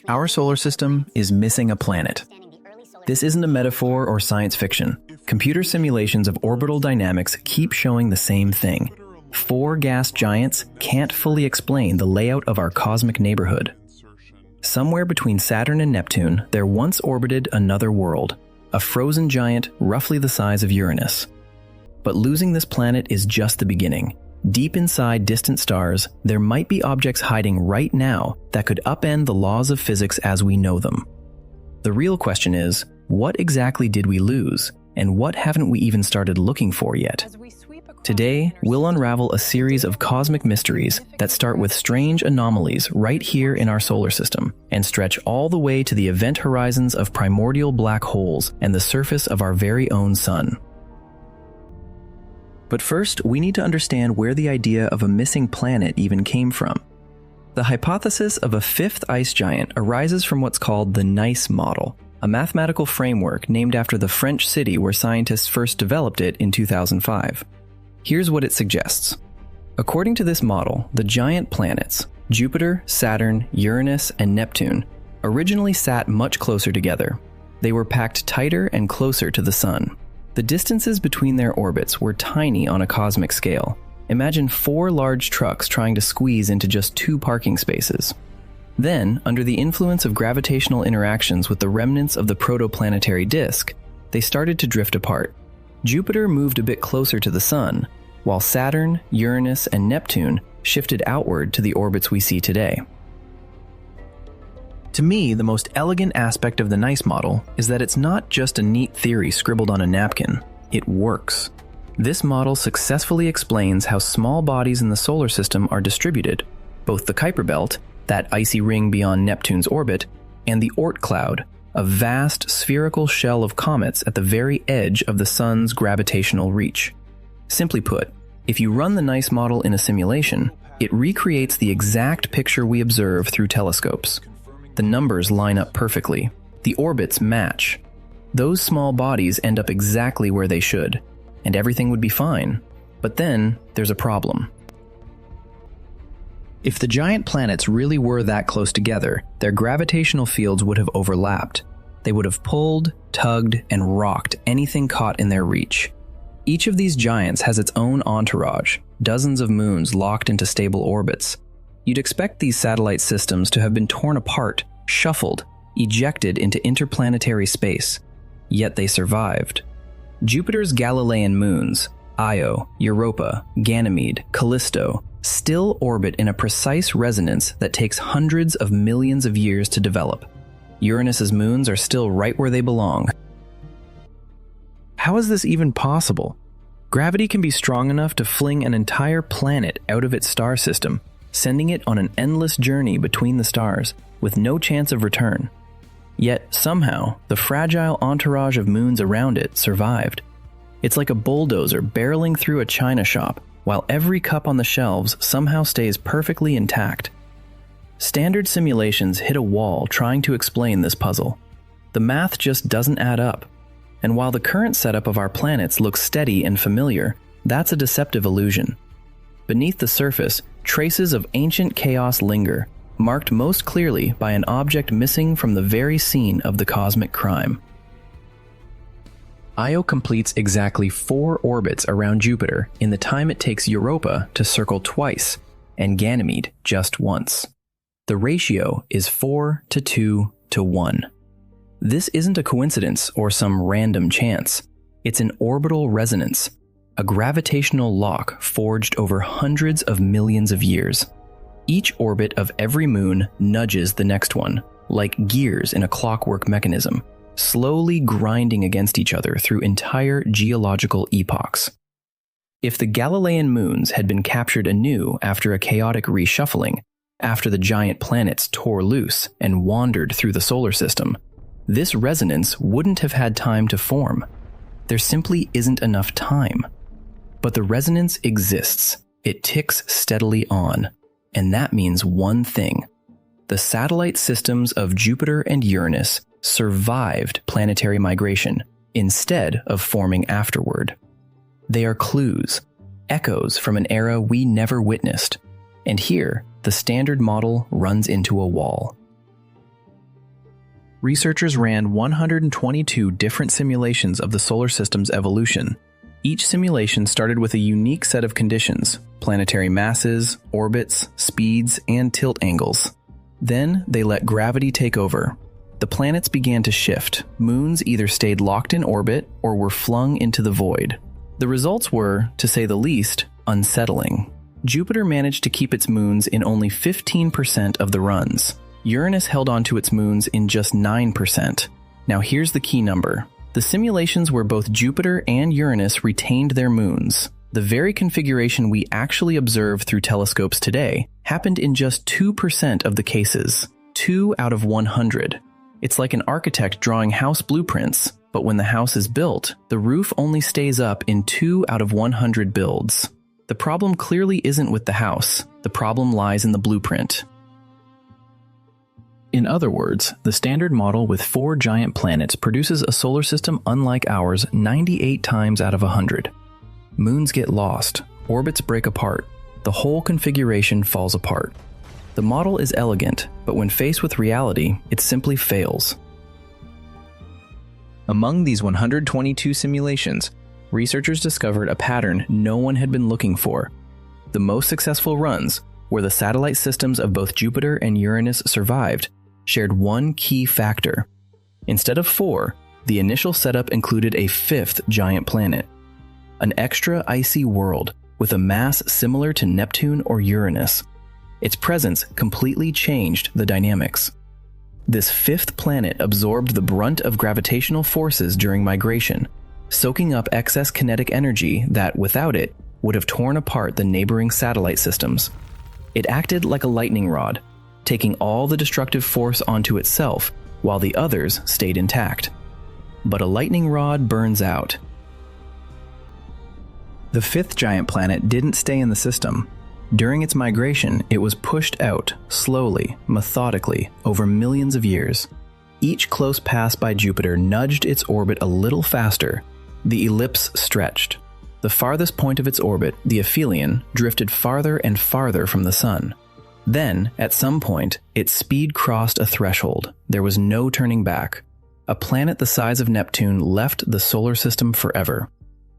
Our solar system is missing a planet. This isn't a metaphor or science fiction. Computer simulations of orbital dynamics keep showing the same thing. 4 gas giants can't fully explain the layout of our cosmic neighborhood. Somewhere between Saturn and Neptune, there once orbited another world, a frozen giant roughly the size of Uranus. But losing this planet is just the beginning. Deep inside distant stars, there might be objects hiding right now that could upend the laws of physics as we know them. The real question is, what exactly did we lose, and what haven't we even started looking for yet? Today, we'll unravel a series of cosmic mysteries that start with strange anomalies right here in our solar system and stretch all the way to the event horizons of primordial black holes and the surface of our very own sun. But first, we need to understand where the idea of a missing planet even came from. The hypothesis of a 5th ice giant arises from what's called the NICE model, a mathematical framework named after the French city where scientists first developed it in 2005. Here's what it suggests. According to this model, the giant planets, Jupiter, Saturn, Uranus, and Neptune, originally sat much closer together. They were packed tighter and closer to the Sun. The distances between their orbits were tiny on a cosmic scale. Imagine 4 large trucks trying to squeeze into just 2 parking spaces. Then, under the influence of gravitational interactions with the remnants of the protoplanetary disk, they started to drift apart. Jupiter moved a bit closer to the Sun, while Saturn, Uranus, and Neptune shifted outward to the orbits we see today. To me, the most elegant aspect of the NICE model is that it's not just a neat theory scribbled on a napkin. It works. This model successfully explains how small bodies in the solar system are distributed, both the Kuiper belt, that icy ring beyond Neptune's orbit, and the Oort cloud, a vast spherical shell of comets at the very edge of the Sun's gravitational reach. Simply put, if you run the NICE model in a simulation, it recreates the exact picture we observe through telescopes. The numbers line up perfectly. The orbits match. Those small bodies end up exactly where they should, and everything would be fine. But then, there's a problem. If the giant planets really were that close together, their gravitational fields would have overlapped. They would have pulled, tugged, and rocked anything caught in their reach. Each of these giants has its own entourage, dozens of moons locked into stable orbits. You'd expect these satellite systems to have been torn apart, shuffled, ejected into interplanetary space. Yet they survived. Jupiter's Galilean moons, Io, Europa, Ganymede, Callisto, still orbit in a precise resonance that takes hundreds of millions of years to develop. Uranus's moons are still right where they belong. How is this even possible? Gravity can be strong enough to fling an entire planet out of its star system, sending it on an endless journey between the stars, with no chance of return. Yet, somehow, the fragile entourage of moons around it survived. It's like a bulldozer barreling through a china shop, while every cup on the shelves somehow stays perfectly intact. Standard simulations hit a wall trying to explain this puzzle. The math just doesn't add up. And while the current setup of our planets looks steady and familiar, that's a deceptive illusion. Beneath the surface, traces of ancient chaos linger, marked most clearly by an object missing from the very scene of the cosmic crime. Io completes exactly 4 orbits around Jupiter in the time it takes Europa to circle twice, and Ganymede just once. The ratio is 4:2:1. This isn't a coincidence or some random chance. It's an orbital resonance, a gravitational lock forged over hundreds of millions of years. Each orbit of every moon nudges the next one, like gears in a clockwork mechanism, slowly grinding against each other through entire geological epochs. If the Galilean moons had been captured anew after a chaotic reshuffling, after the giant planets tore loose and wandered through the solar system, this resonance wouldn't have had time to form. There simply isn't enough time. But the resonance exists. It ticks steadily on. And that means one thing. The satellite systems of Jupiter and Uranus survived planetary migration instead of forming afterward. They are clues, echoes from an era we never witnessed. And here, the standard model runs into a wall. researchers ran 122 different simulations of the solar system's evolution. Each simulation started with a unique set of conditions: planetary masses, orbits, speeds, and tilt angles. Then they let gravity take over. The planets began to shift. Moons either stayed locked in orbit or were flung into the void. The results were, to say the least, unsettling. Jupiter managed to keep its moons in only 15% of the runs. Uranus held on to its moons in just 9%. Now here's the key number. The simulations where both Jupiter and Uranus retained their moons, the very configuration we actually observe through telescopes today, happened in just 2% of the cases. 2 out of 100. It's like an architect drawing house blueprints, but when the house is built, the roof only stays up in 2 out of 100 builds. The problem clearly isn't with the house. The problem lies in the blueprint. In other words, the standard model with 4 giant planets produces a solar system unlike ours 98 times out of 100. Moons get lost, orbits break apart, the whole configuration falls apart. The model is elegant, but when faced with reality, it simply fails. Among these 122 simulations, researchers discovered a pattern no one had been looking for. The most successful runs, where the satellite systems of both Jupiter and Uranus survived, shared one key factor. Instead of 4, the initial setup included a 5th giant planet, an extra icy world with a mass similar to Neptune or Uranus. Its presence completely changed the dynamics. This 5th planet absorbed the brunt of gravitational forces during migration, soaking up excess kinetic energy that, without it, would have torn apart the neighboring satellite systems. It acted like a lightning rod, taking all the destructive force onto itself while the others stayed intact. But a lightning rod burns out. The 5th giant planet didn't stay in the system. During its migration, it was pushed out, slowly, methodically, over millions of years. Each close pass by Jupiter nudged its orbit a little faster. The ellipse stretched. The farthest point of its orbit, the aphelion, drifted farther and farther from the Sun. Then, at some point, its speed crossed a threshold. There was no turning back. A planet the size of Neptune left the solar system forever.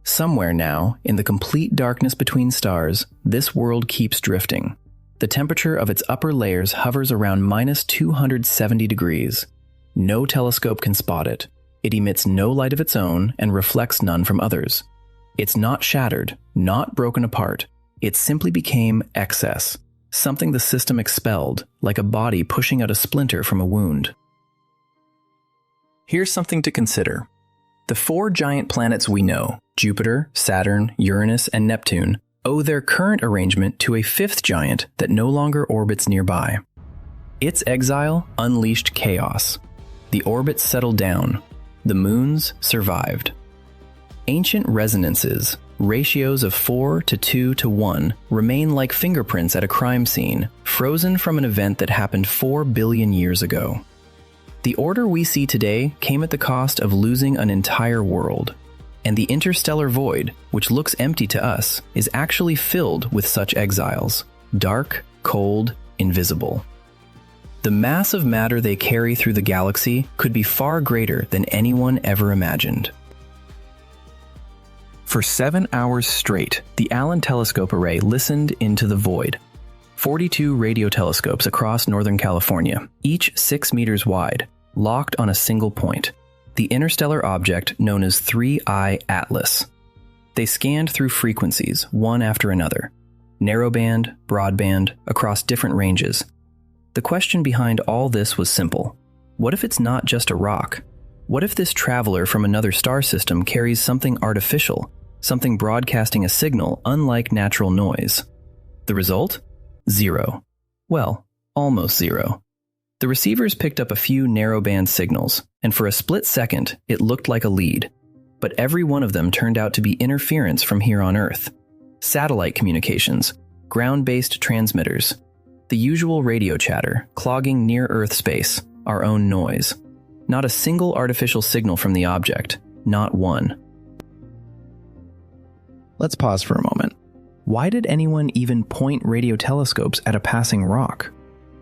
Somewhere now, in the complete darkness between stars, this world keeps drifting. The temperature of its upper layers hovers around -270 degrees. No telescope can spot it. It emits no light of its own and reflects none from others. It's not shattered, not broken apart. It simply became excess. Something the system expelled, like a body pushing out a splinter from a wound. Here's something to consider. The 4 giant planets we know, Jupiter, Saturn, Uranus, and Neptune, owe their current arrangement to a 5th giant that no longer orbits nearby. Its exile unleashed chaos. The orbits settled down. The moons survived. Ancient resonances, ratios of 4 to 2 to 1, remain like fingerprints at a crime scene, frozen from an event that happened 4 billion years ago. The order we see today came at the cost of losing an entire world. And the interstellar void, which looks empty to us, is actually filled with such exiles. Dark, cold, invisible. The mass of matter they carry through the galaxy could be far greater than anyone ever imagined. For 7 hours straight, the Allen Telescope Array listened into the void. 42 radio telescopes across Northern California, each 6 meters wide, locked on a single point, the interstellar object known as 3I Atlas. They scanned through frequencies, one after another, narrowband, broadband, across different ranges. The question behind all this was simple. What if it's not just a rock? What if this traveler from another star system carries something artificial, something broadcasting a signal unlike natural noise? The result? 0. Well, almost 0. The receivers picked up a few narrowband signals, and for a split second, it looked like a lead. But every one of them turned out to be interference from here on Earth. Satellite communications, ground-based transmitters, the usual radio chatter, clogging near-Earth space, our own noise. Not a single artificial signal from the object, not one. Let's pause for a moment. Why did anyone even point radio telescopes at a passing rock?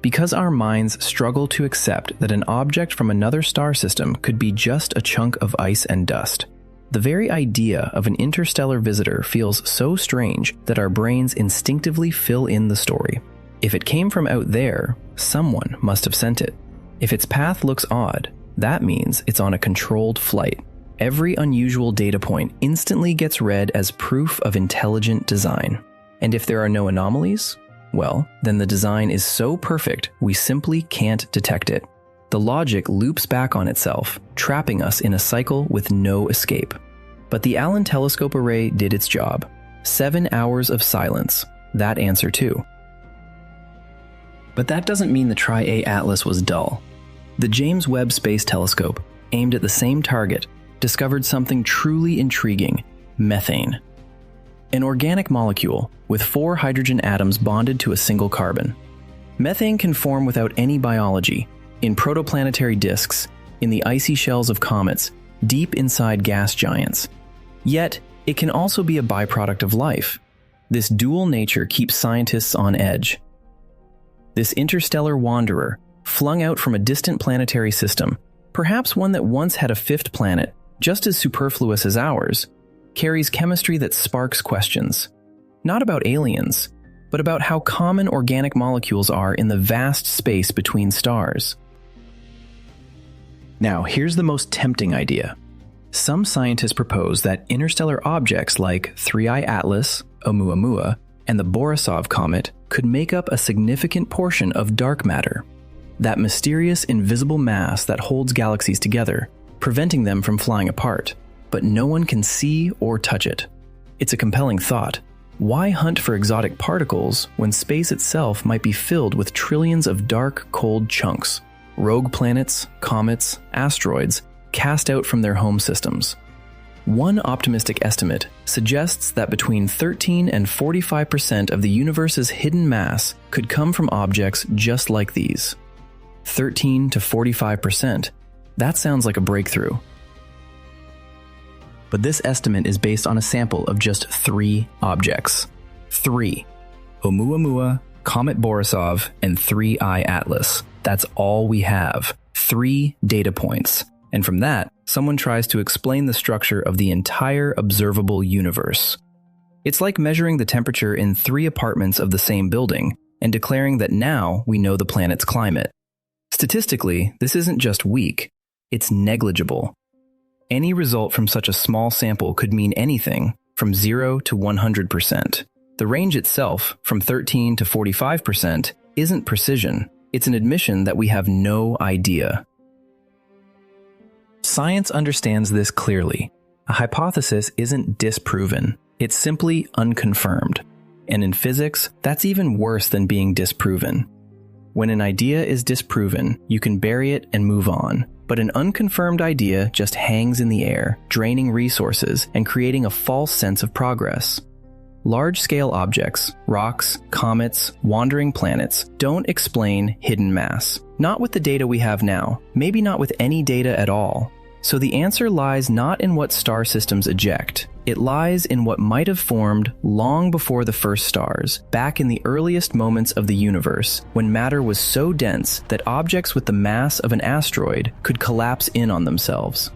because our minds struggle to accept that an object from another star system could be just a chunk of ice and dust. The very idea of an interstellar visitor feels so strange that our brains instinctively fill in the story. If it came from out there, someone must have sent it. If its path looks odd, that means it's on a controlled flight. Every unusual data point instantly gets read as proof of intelligent design. And if there are no anomalies, well, then the design is so perfect we simply can't detect it. The logic loops back on itself, trapping us in a cycle with no escape. But the Allen Telescope Array did its job. 7 hours of silence. That answer too. But that doesn't mean the Tri-A Atlas was dull. The James Webb Space Telescope, aimed at the same target, discovered something truly intriguing: methane. An organic molecule with 4 hydrogen atoms bonded to a single carbon. Methane can form without any biology, in protoplanetary disks, in the icy shells of comets, deep inside gas giants. Yet, it can also be a byproduct of life. This dual nature keeps scientists on edge. This interstellar wanderer, flung out from a distant planetary system, perhaps one that once had a 5th planet, just as superfluous as ours, carries chemistry that sparks questions. Not about aliens, but about how common organic molecules are in the vast space between stars. Now, here's the most tempting idea. Some scientists propose that interstellar objects like 3I Atlas, Oumuamua, and the Borisov comet could make up a significant portion of dark matter, that mysterious invisible mass that holds galaxies together, preventing them from flying apart, but no one can see or touch it. It's a compelling thought. Why hunt for exotic particles when space itself might be filled with trillions of dark, cold chunks? Rogue planets, comets, asteroids, cast out from their home systems. One optimistic estimate suggests that between 13 and 45% of the universe's hidden mass could come from objects just like these. 13 to 45%. That sounds like a breakthrough. But this estimate is based on a sample of just 3 objects. 3. Oumuamua, Comet Borisov, and 3I Atlas. That's all we have. 3 data points. And from that, someone tries to explain the structure of the entire observable universe. It's like measuring the temperature in 3 apartments of the same building and declaring that now we know the planet's climate. Statistically, this isn't just weak, it's negligible. Any result from such a small sample could mean anything from 0 to 100%. The range itself, from 13 to 45%, isn't precision. It's an admission that we have no idea. Science understands this clearly. A hypothesis isn't disproven. It's simply unconfirmed. And in physics, that's even worse than being disproven. When an idea is disproven, you can bury it and move on. But an unconfirmed idea just hangs in the air, draining resources and creating a false sense of progress. Large-scale objects, rocks, comets, wandering planets, don't explain hidden mass. Not with the data we have now, maybe not with any data at all. So the answer lies not in what star systems eject. It lies in what might have formed long before the first stars, back in the earliest moments of the universe, when matter was so dense that objects with the mass of an asteroid could collapse in on themselves.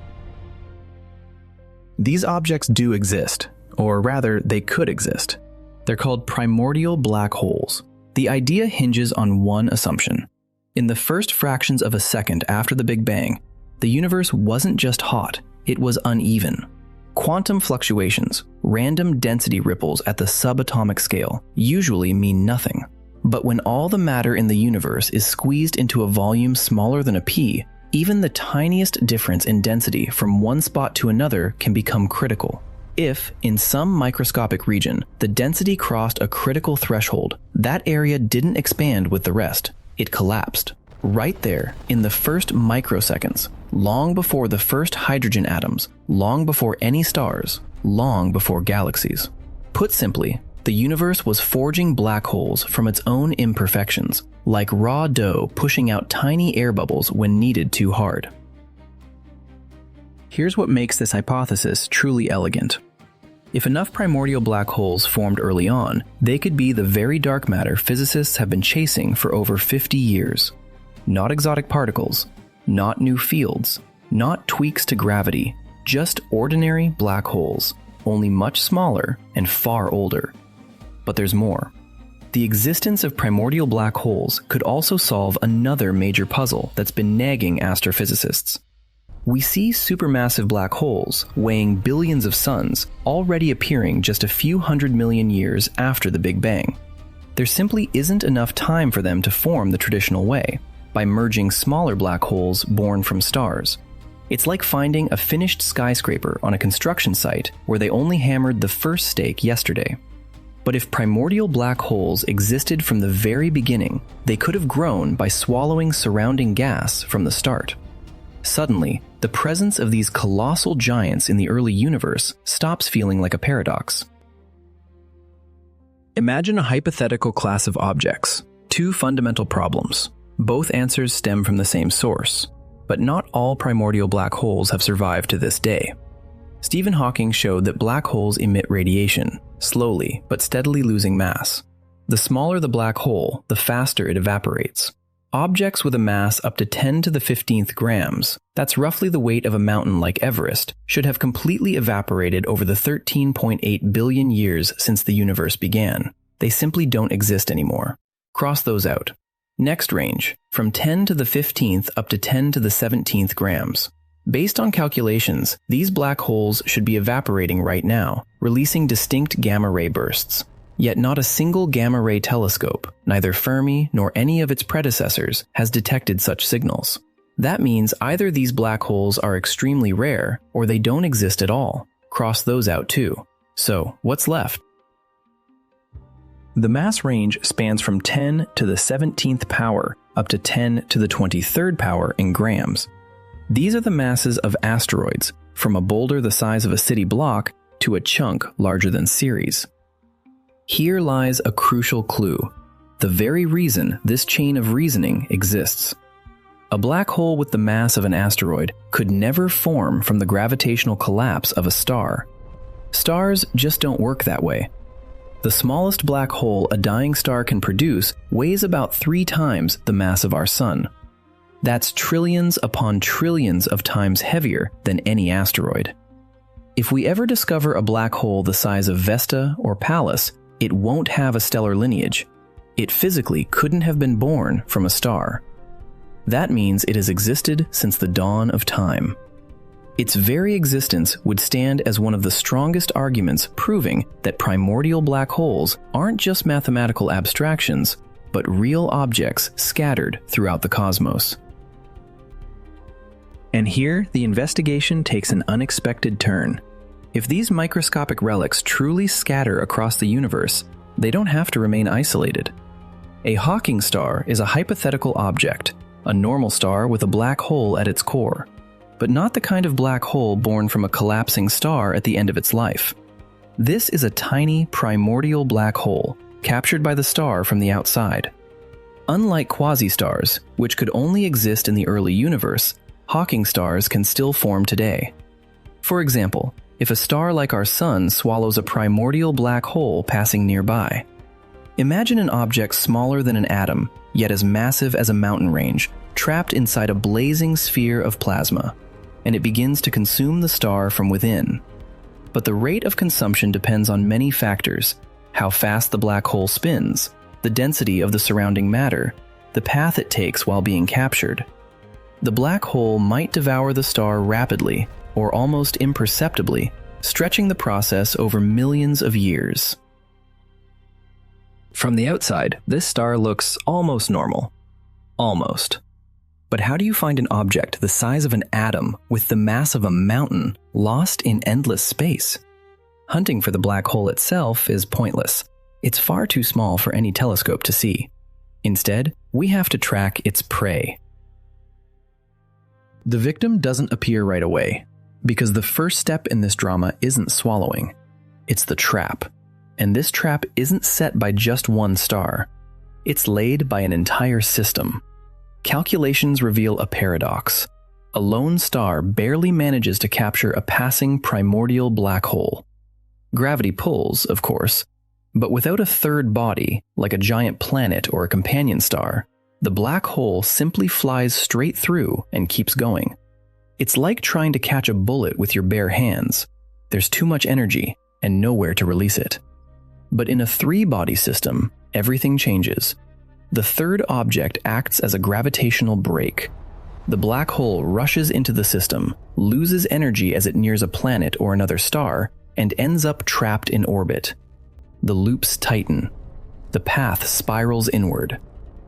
These objects do exist, or rather, they could exist. They're called primordial black holes. The idea hinges on one assumption. In the first fractions of a second after the Big Bang, the universe wasn't just hot, it was uneven. Quantum fluctuations, random density ripples at the subatomic scale, usually mean nothing. But when all the matter in the universe is squeezed into a volume smaller than a pea, even the tiniest difference in density from one spot to another can become critical. If, in some microscopic region, the density crossed a critical threshold, that area didn't expand with the rest. It collapsed. Right there, in the first microseconds, long before the first hydrogen atoms, long before any stars, long before galaxies. Put simply, the universe was forging black holes from its own imperfections, like raw dough pushing out tiny air bubbles when kneaded too hard. Here's what makes this hypothesis truly elegant. If enough primordial black holes formed early on, they could be the very dark matter physicists have been chasing for over 50 years. Not exotic particles, not new fields, not tweaks to gravity, just ordinary black holes, only much smaller and far older. But there's more. The existence of primordial black holes could also solve another major puzzle that's been nagging astrophysicists. We see supermassive black holes, weighing billions of suns, already appearing just a few 100 million years after the Big Bang. There simply isn't enough time for them to form the traditional way, by merging smaller black holes born from stars. It's like finding a finished skyscraper on a construction site where they only hammered the first stake yesterday. But if primordial black holes existed from the very beginning, they could have grown by swallowing surrounding gas from the start. Suddenly, the presence of these colossal giants in the early universe stops feeling like a paradox. Imagine a hypothetical class of objects, two fundamental problems. Both answers stem from the same source, but not all primordial black holes have survived to this day. Stephen Hawking showed that black holes emit radiation, slowly but steadily losing mass. The smaller the black hole, the faster it evaporates. Objects with a mass up to 10 to the 15th grams, that's roughly the weight of a mountain like Everest, should have completely evaporated over the 13.8 billion years since the universe began. They simply don't exist anymore. Cross those out. Next range, from 10 to the 15th up to 10 to the 17th grams. Based on calculations, these black holes should be evaporating right now, releasing distinct gamma-ray bursts. Yet not a single gamma-ray telescope, neither Fermi nor any of its predecessors, has detected such signals. That means either these black holes are extremely rare, or they don't exist at all. Cross those out too. So, what's left? The mass range spans from 10 to the 17th power up to 10 to the 23rd power in grams. These are the masses of asteroids, from a boulder the size of a city block to a chunk larger than Ceres. Here lies a crucial clue, the very reason this chain of reasoning exists. A black hole with the mass of an asteroid could never form from the gravitational collapse of a star. Stars just don't work that way. The smallest black hole a dying star can produce weighs about 3 times the mass of our Sun. That's trillions upon trillions of times heavier than any asteroid. If we ever discover a black hole the size of Vesta or Pallas, it won't have a stellar lineage. It physically couldn't have been born from a star. That means it has existed since the dawn of time. Its very existence would stand as one of the strongest arguments proving that primordial black holes aren't just mathematical abstractions, but real objects scattered throughout the cosmos. And here, the investigation takes an unexpected turn. If these microscopic relics truly scatter across the universe, they don't have to remain isolated. A Hawking star is a hypothetical object, a normal star with a black hole at its core, but not the kind of black hole born from a collapsing star at the end of its life. This is a tiny primordial black hole, captured by the star from the outside. Unlike quasi-stars, which could only exist in the early universe, Hawking stars can still form today. For example, if a star like our Sun swallows a primordial black hole passing nearby. Imagine an object smaller than an atom, yet as massive as a mountain range, trapped inside a blazing sphere of plasma, and it begins to consume the star from within. But the rate of consumption depends on many factors: how fast the black hole spins, the density of the surrounding matter, the path it takes while being captured. The black hole might devour the star rapidly, or almost imperceptibly, stretching the process over millions of years. From the outside, this star looks almost normal. Almost. But how do you find an object the size of an atom with the mass of a mountain lost in endless space? Hunting for the black hole itself is pointless. It's far too small for any telescope to see. Instead, we have to track its prey. The victim doesn't appear right away, because the first step in this drama isn't swallowing. It's the trap. And this trap isn't set by just one star. It's laid by an entire system. Calculations reveal a paradox. A lone star barely manages to capture a passing primordial black hole. Gravity pulls, of course, but without a third body, like a giant planet or a companion star, the black hole simply flies straight through and keeps going. It's like trying to catch a bullet with your bare hands. There's too much energy and nowhere to release it. But in a three-body system, everything changes. The third object acts as a gravitational brake. The black hole rushes into the system, loses energy as it nears a planet or another star, and ends up trapped in orbit. The loops tighten. The path spirals inward.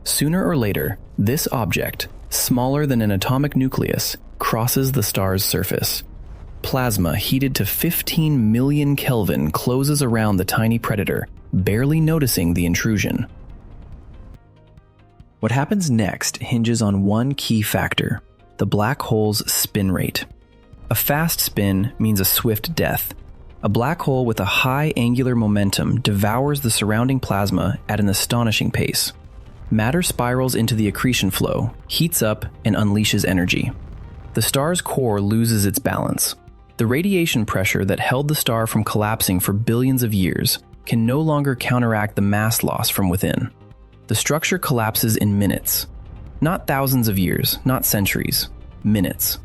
Sooner or later, this object, smaller than an atomic nucleus, crosses the star's surface. Plasma heated to 15 million Kelvin closes around the tiny predator, barely noticing the intrusion. What happens next hinges on one key factor: the black hole's spin rate. A fast spin means a swift death. A black hole with a high angular momentum devours the surrounding plasma at an astonishing pace. Matter spirals into the accretion flow, heats up, and unleashes energy. The star's core loses its balance. The radiation pressure that held the star from collapsing for billions of years can no longer counteract the mass loss from within. The structure collapses in minutes. Not thousands of years, not centuries, minutes.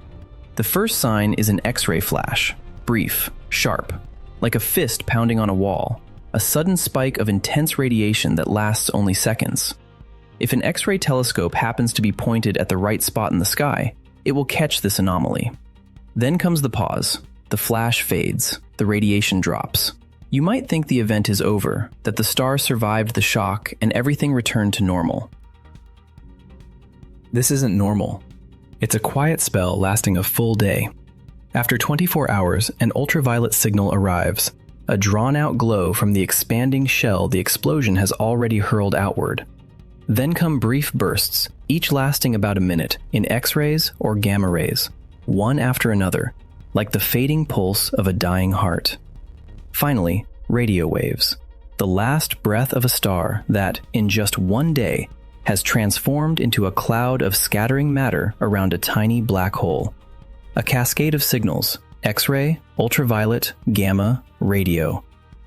The first sign is an X-ray flash, brief, sharp, like a fist pounding on a wall, a sudden spike of intense radiation that lasts only seconds. If an X-ray telescope happens to be pointed at the right spot in the sky, it will catch this anomaly. Then comes the pause. The flash fades. The radiation drops. You might think the event is over, that the star survived the shock and everything returned to normal. This isn't normal. It's a quiet spell lasting a full day. After 24 hours, an ultraviolet signal arrives, a drawn-out glow from the expanding shell the explosion has already hurled outward. Then come brief bursts, each lasting about a minute, in X-rays or gamma rays, one after another, like the fading pulse of a dying heart. Finally, radio waves, the last breath of a star that, in just one day, has transformed into a cloud of scattering matter around a tiny black hole. A cascade of signals, X-ray, ultraviolet, gamma, radio,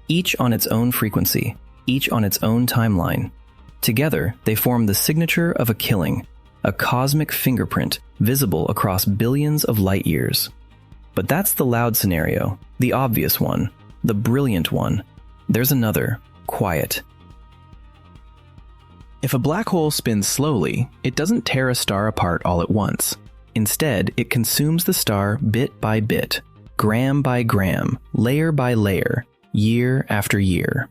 each on its own frequency, each on its own timeline. Together, they form the signature of a killing, a cosmic fingerprint visible across billions of light years. But that's the loud scenario, the obvious one, the brilliant one. There's another, quiet. If a black hole spins slowly, it doesn't tear a star apart all at once. Instead, it consumes the star bit by bit, gram by gram, layer by layer, year after year.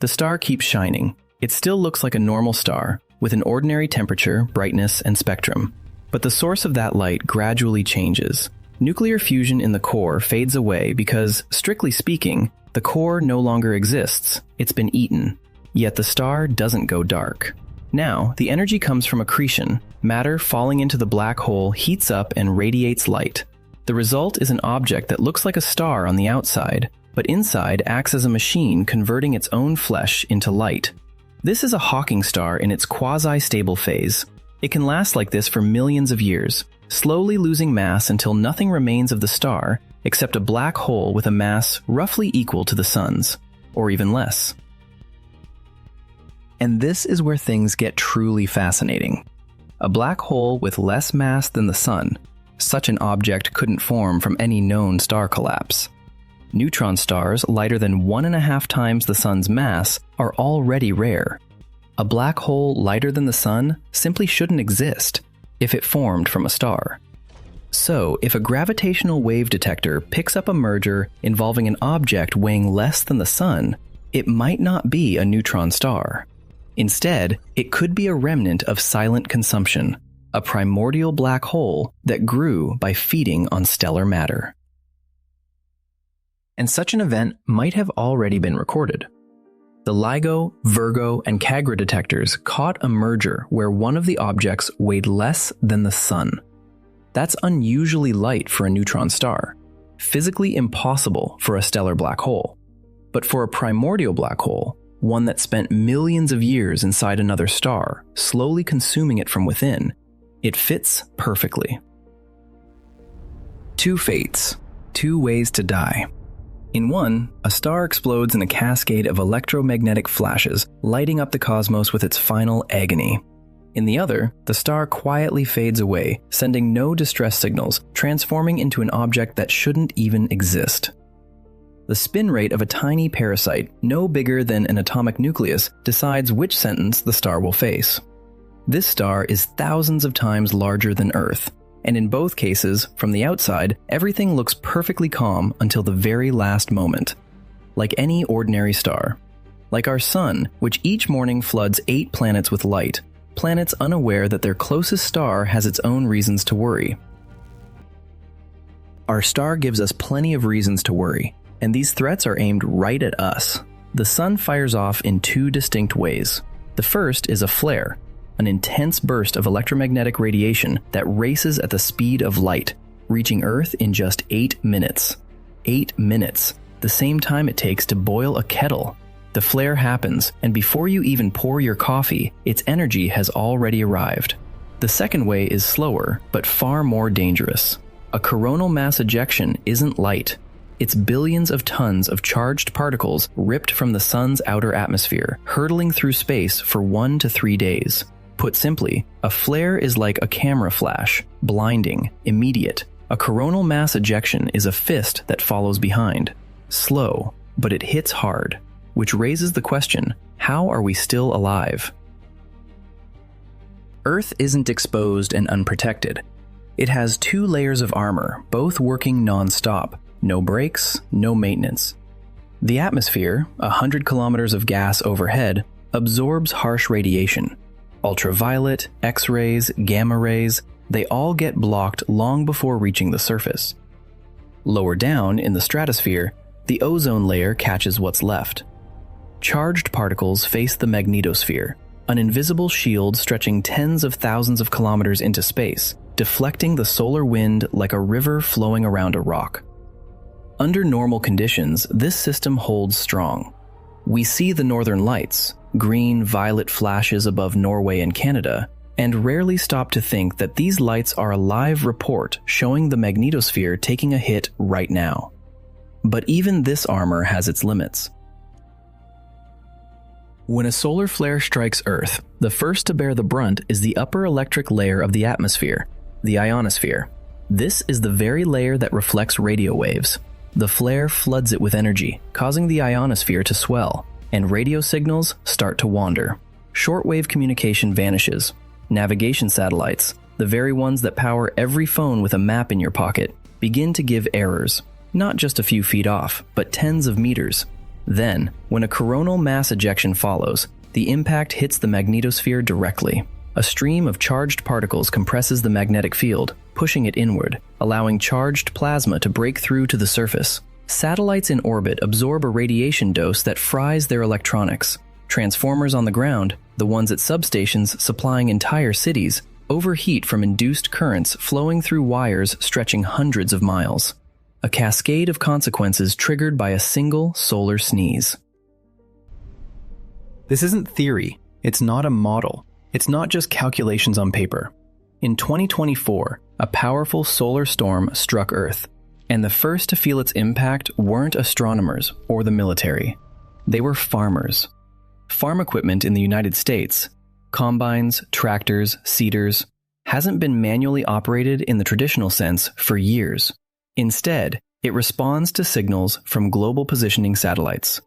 The star keeps shining. It still looks like a normal star, with an ordinary temperature, brightness, and spectrum. But the source of that light gradually changes. Nuclear fusion in the core fades away because, strictly speaking, the core no longer exists. It's been eaten. Yet the star doesn't go dark. Now, the energy comes from accretion. Matter falling into the black hole heats up and radiates light. The result is an object that looks like a star on the outside, but inside acts as a machine converting its own flesh into light. This is a Hawking star in its quasi-stable phase. It can last like this for millions of years, slowly losing mass until nothing remains of the star except a black hole with a mass roughly equal to the Sun's, or even less. And this is where things get truly fascinating. A black hole with less mass than the Sun. Such an object couldn't form from any known star collapse. Neutron stars lighter than 1.5 times the Sun's mass are already rare. A black hole lighter than the Sun simply shouldn't exist if it formed from a star. So, if a gravitational wave detector picks up a merger involving an object weighing less than the Sun, it might not be a neutron star. Instead, it could be a remnant of silent consumption, a primordial black hole that grew by feeding on stellar matter. And such an event might have already been recorded. The LIGO, Virgo, and CAGRA detectors caught a merger where one of the objects weighed less than the Sun. That's unusually light for a neutron star, physically impossible for a stellar black hole. But for a primordial black hole, one that spent millions of years inside another star, slowly consuming it from within, it fits perfectly. Two fates, two ways to die. In one, a star explodes in a cascade of electromagnetic flashes, lighting up the cosmos with its final agony. In the other, the star quietly fades away, sending no distress signals, transforming into an object that shouldn't even exist. The spin rate of a tiny parasite, no bigger than an atomic nucleus, decides which sentence the star will face. This star is thousands of times larger than Earth, and in both cases, from the outside, everything looks perfectly calm until the very last moment. Like any ordinary star. Like our sun, which each morning floods 8 planets with light, planets unaware that their closest star has its own reasons to worry. Our star gives us plenty of reasons to worry, and these threats are aimed right at us. The sun fires off in 2 distinct ways. The first is a flare, an intense burst of electromagnetic radiation that races at the speed of light, reaching Earth in just 8 minutes. 8 minutes, the same time it takes to boil a kettle. The flare happens, and before you even pour your coffee, its energy has already arrived. The second way is slower, but far more dangerous. A coronal mass ejection isn't light. It's billions of tons of charged particles ripped from the sun's outer atmosphere, hurtling through space for 1 to 3 days. Put simply, a flare is like a camera flash, blinding, immediate. A coronal mass ejection is a fist that follows behind. Slow, but it hits hard, which raises the question, how are we still alive? Earth isn't exposed and unprotected. It has 2 layers of armor, both working non-stop. No breaks, no maintenance. The atmosphere, 100 kilometers of gas overhead, absorbs harsh radiation. Ultraviolet, X-rays, gamma rays, they all get blocked long before reaching the surface. Lower down in the stratosphere, the ozone layer catches what's left. Charged particles face the magnetosphere, an invisible shield stretching tens of thousands of kilometers into space, deflecting the solar wind like a river flowing around a rock. Under normal conditions, this system holds strong. We see the northern lights, green-violet flashes above Norway and Canada, and rarely stop to think that these lights are a live report showing the magnetosphere taking a hit right now. But even this armor has its limits. When a solar flare strikes Earth, the first to bear the brunt is the upper electric layer of the atmosphere, the ionosphere. This is the very layer that reflects radio waves. The flare floods it with energy, causing the ionosphere to swell, and radio signals start to wander. Shortwave communication vanishes. Navigation satellites, the very ones that power every phone with a map in your pocket, begin to give errors, not just a few feet off, but tens of meters. Then, when a coronal mass ejection follows, the impact hits the magnetosphere directly. A stream of charged particles compresses the magnetic field, pushing it inward, allowing charged plasma to break through to the surface. Satellites in orbit absorb a radiation dose that fries their electronics. Transformers on the ground, the ones at substations supplying entire cities, overheat from induced currents flowing through wires stretching hundreds of miles. A cascade of consequences triggered by a single solar sneeze. This isn't theory. It's not a model. It's not just calculations on paper. In 2024, a powerful solar storm struck Earth, and the first to feel its impact weren't astronomers or the military. They were farmers. Farm equipment in the United States, combines, tractors, seeders, hasn't been manually operated in the traditional sense for years. Instead, it responds to signals from global positioning satellites.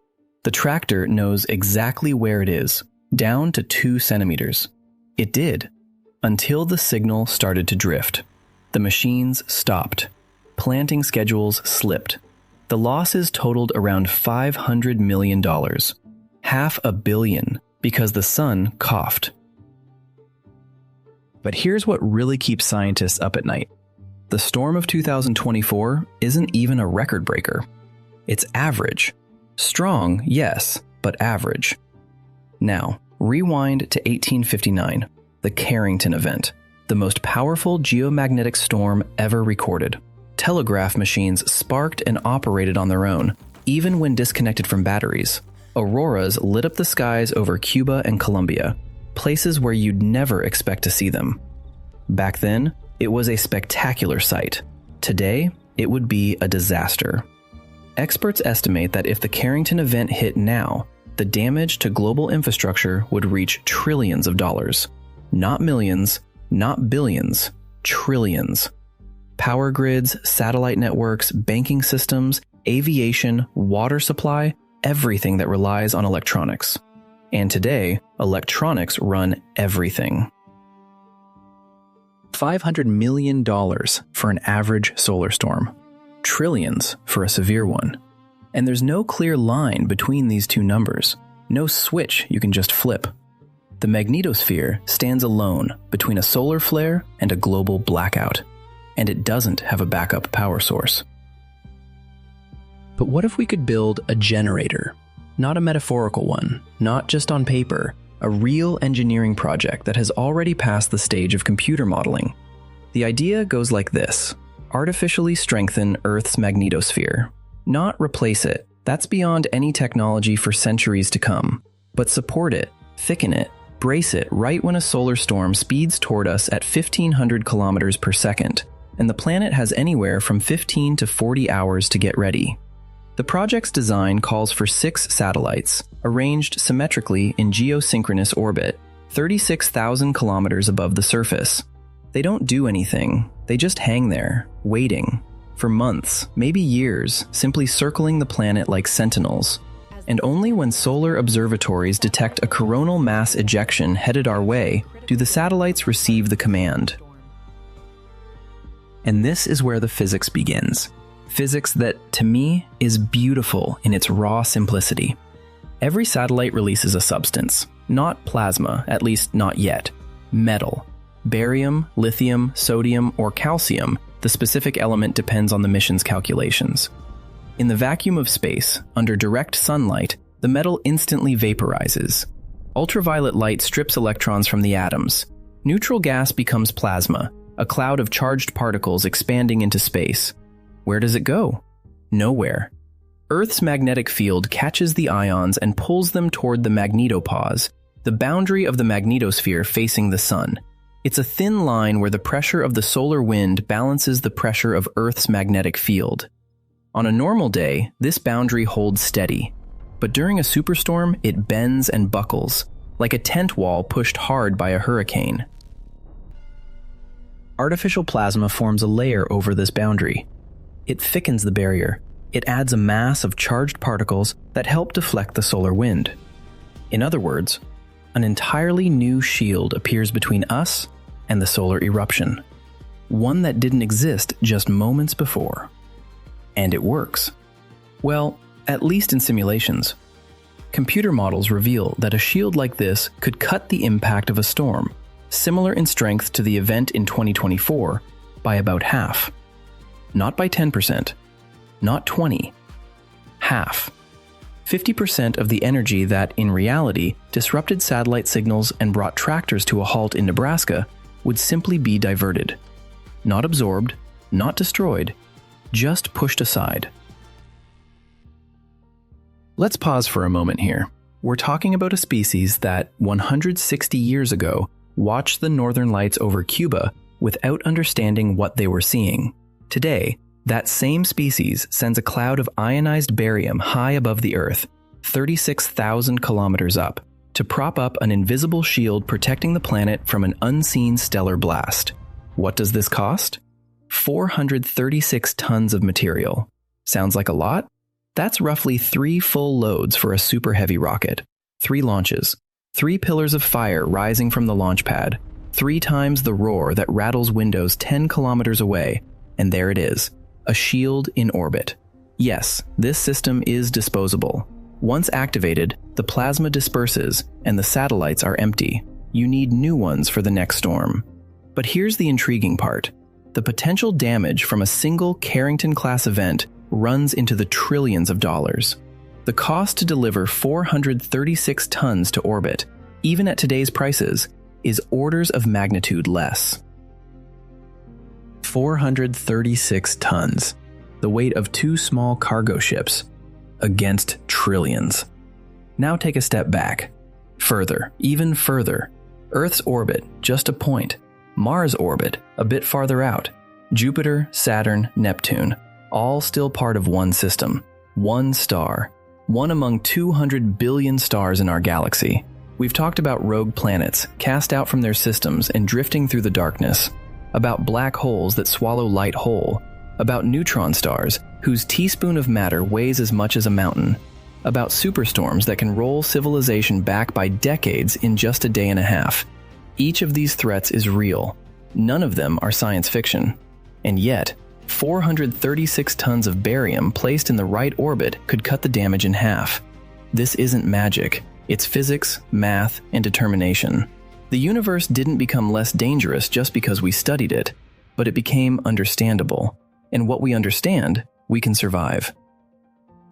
The tractor knows exactly where it is, down to 2 centimeters. It did, until the signal started to drift. The machines stopped. Planting schedules slipped. The losses totaled around $500 million. $500 million, because the sun coughed. But here's what really keeps scientists up at night. The storm of 2024 isn't even a record breaker. It's average. Strong, yes, but average. Now, rewind to 1859, the Carrington event, the most powerful geomagnetic storm ever recorded. Telegraph machines sparked and operated on their own, even when disconnected from batteries. Auroras lit up the skies over Cuba and Colombia, places where you'd never expect to see them. Back then, it was a spectacular sight. Today, it would be a disaster. Experts estimate that if the Carrington event hit now, the damage to global infrastructure would reach trillions of dollars. Not millions, not billions, trillions. Power grids, satellite networks, banking systems, aviation, water supply, everything that relies on electronics. And today, electronics run everything. $500 million for an average solar storm. Trillions for a severe one. And there's no clear line between these two numbers. No switch you can just flip. The magnetosphere stands alone between a solar flare and a global blackout. And it doesn't have a backup power source. But what if we could build a generator? Not a metaphorical one, not just on paper, a real engineering project that has already passed the stage of computer modeling. The idea goes like this: artificially strengthen Earth's magnetosphere. Not replace it, that's beyond any technology for centuries to come, but support it, thicken it, brace it right when a solar storm speeds toward us at 1,500 kilometers per second, and the planet has anywhere from 15 to 40 hours to get ready. The project's design calls for 6 satellites, arranged symmetrically in geosynchronous orbit, 36,000 kilometers above the surface. They don't do anything, they just hang there, waiting, for months, maybe years, simply circling the planet like sentinels. And only when solar observatories detect a coronal mass ejection headed our way do the satellites receive the command. And this is where the physics begins. Physics that, to me, is beautiful in its raw simplicity. Every satellite releases a substance, not plasma, at least not yet, metal. Barium, lithium, sodium, or calcium, the specific element depends on the mission's calculations. In the vacuum of space, under direct sunlight, the metal instantly vaporizes. Ultraviolet light strips electrons from the atoms. Neutral gas becomes plasma, a cloud of charged particles expanding into space. Where does it go? Nowhere. Earth's magnetic field catches the ions and pulls them toward the magnetopause, the boundary of the magnetosphere facing the sun. It's a thin line where the pressure of the solar wind balances the pressure of Earth's magnetic field. On a normal day, this boundary holds steady, but during a superstorm, it bends and buckles, like a tent wall pushed hard by a hurricane. Artificial plasma forms a layer over this boundary. It thickens the barrier. It adds a mass of charged particles that help deflect the solar wind. In other words, an entirely new shield appears between us and the solar eruption, one that didn't exist just moments before. And it works. Well, at least in simulations. Computer models reveal that a shield like this could cut the impact of a storm, similar in strength to the event in 2024, by about half. Not by 10%, not 20%, half. 50% of the energy that, in reality, disrupted satellite signals and brought tractors to a halt in Nebraska would simply be diverted. Not absorbed, not destroyed, just pushed aside. Let's pause for a moment here. We're talking about a species that, 160 years ago, watched the northern lights over Cuba without understanding what they were seeing. Today, that same species sends a cloud of ionized barium high above the Earth, 36,000 kilometers up, to prop up an invisible shield protecting the planet from an unseen stellar blast. What does this cost? 436 tons of material. Sounds like a lot? That's roughly 3 full loads for a super heavy rocket. 3 launches. 3 pillars of fire rising from the launch pad. 3 times the roar that rattles windows 10 kilometers away. And there it is, a shield in orbit. Yes, this system is disposable. Once activated, the plasma disperses and the satellites are empty. You need new ones for the next storm. But here's the intriguing part. The potential damage from a single Carrington-class event runs into the trillions of dollars. The cost to deliver 436 tons to orbit, even at today's prices, is orders of magnitude less. 436 tons, the weight of 2 small cargo ships, against trillions. Now take a step back. Further, even further. Earth's orbit, just a point. Mars' orbit, a bit farther out. Jupiter, Saturn, Neptune, all still part of one system. One star. One among 200 billion stars in our galaxy. We've talked about rogue planets, cast out from their systems and drifting through the darkness. About black holes that swallow light whole. About neutron stars, whose teaspoon of matter weighs as much as a mountain. About superstorms that can roll civilization back by decades in just a day and a half. Each of these threats is real. None of them are science fiction. And yet, 436 tons of barium placed in the right orbit could cut the damage in half. This isn't magic. It's physics, math, and determination. The universe didn't become less dangerous just because we studied it, but it became understandable. And what we understand, we can survive.